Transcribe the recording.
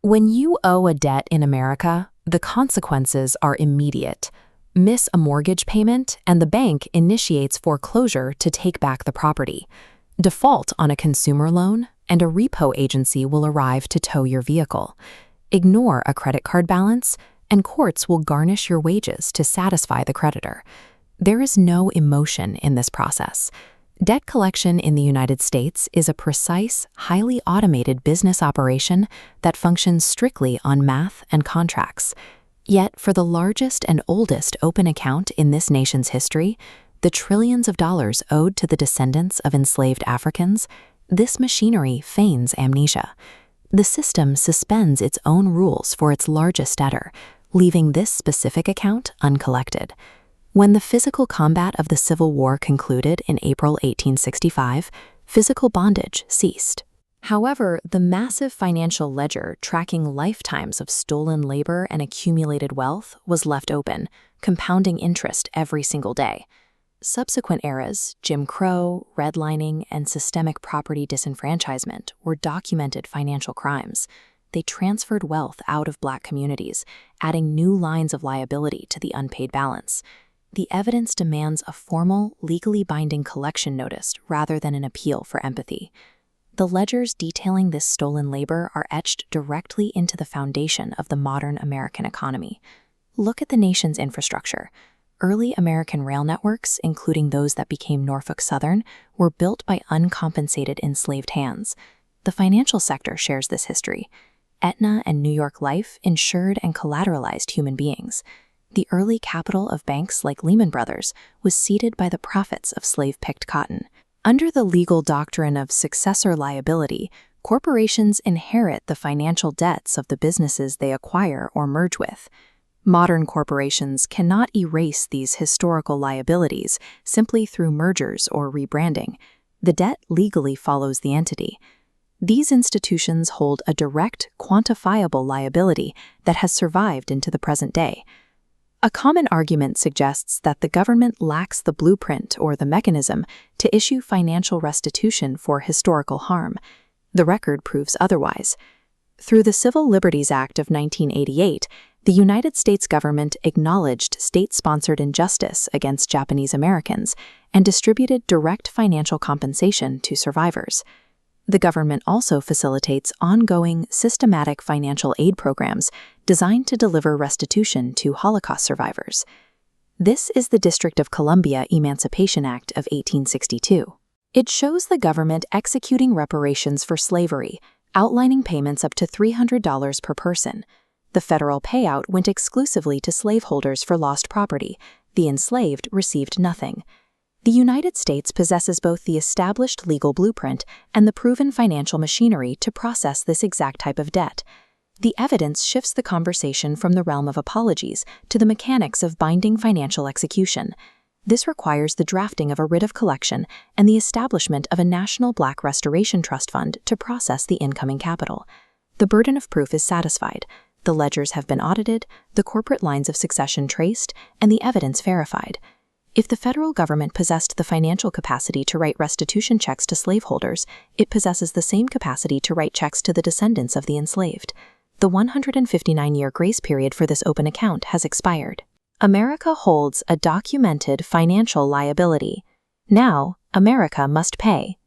When you owe a debt in America, the consequences are immediate. Miss a mortgage payment, and the bank initiates foreclosure to take back the property. Default on a consumer loan, and a repo agency will arrive to tow your vehicle. Ignore a credit card balance, and courts will garnish your wages to satisfy the creditor. There is no emotion in this process. Debt collection in the United States is a precise, highly automated business operation that functions strictly on math and contracts. Yet, for the largest and oldest open account in this nation's history, the trillions of dollars owed to the descendants of enslaved Africans, this machinery feigns amnesia. The system suspends its own rules for its largest debtor, leaving this specific account uncollected. When the physical combat of the Civil War concluded in April 1865, physical bondage ceased. However, the massive financial ledger tracking lifetimes of stolen labor and accumulated wealth was left open, compounding interest every single day. Subsequent eras, Jim Crow, redlining, and systemic property disenfranchisement were documented financial crimes. They transferred wealth out of Black communities, adding new lines of liability to the unpaid balance. The evidence demands a formal, legally binding collection notice rather than an appeal for empathy. The ledgers detailing this stolen labor are etched directly into the foundation of the modern American economy. Look at the nation's infrastructure. Early American rail networks, including those that became Norfolk Southern, were built by uncompensated enslaved hands. The financial sector shares this history. Aetna and New York Life insured and collateralized human beings. The early capital of banks like Lehman Brothers was seeded by the profits of slave-picked cotton. Under the legal doctrine of successor liability, corporations inherit the financial debts of the businesses they acquire or merge with. Modern corporations cannot erase these historical liabilities simply through mergers or rebranding. The debt legally follows the entity. These institutions hold a direct, quantifiable liability that has survived into the present day. A common argument suggests that the government lacks the blueprint or the mechanism to issue financial restitution for historical harm. The record proves otherwise. Through the Civil Liberties Act of 1988, the United States government acknowledged state-sponsored injustice against Japanese Americans and distributed direct financial compensation to survivors. The government also facilitates ongoing, systematic financial aid programs designed to deliver restitution to Holocaust survivors. This is the District of Columbia Emancipation Act of 1862. It shows the government executing reparations for slavery, outlining payments up to $300 per person. The federal payout went exclusively to slaveholders for lost property. The enslaved received nothing. The United States possesses both the established legal blueprint and the proven financial machinery to process this exact type of debt. The evidence shifts the conversation from the realm of apologies to the mechanics of binding financial execution. This requires the drafting of a writ of collection and the establishment of a National Black Restoration Trust Fund to process the incoming capital. The burden of proof is satisfied. The ledgers have been audited, the corporate lines of succession traced, and the evidence verified. If the federal government possessed the financial capacity to write restitution checks to slaveholders, it possesses the same capacity to write checks to the descendants of the enslaved. The 159-year grace period for this open account has expired. America holds a documented financial liability. Now, America must pay.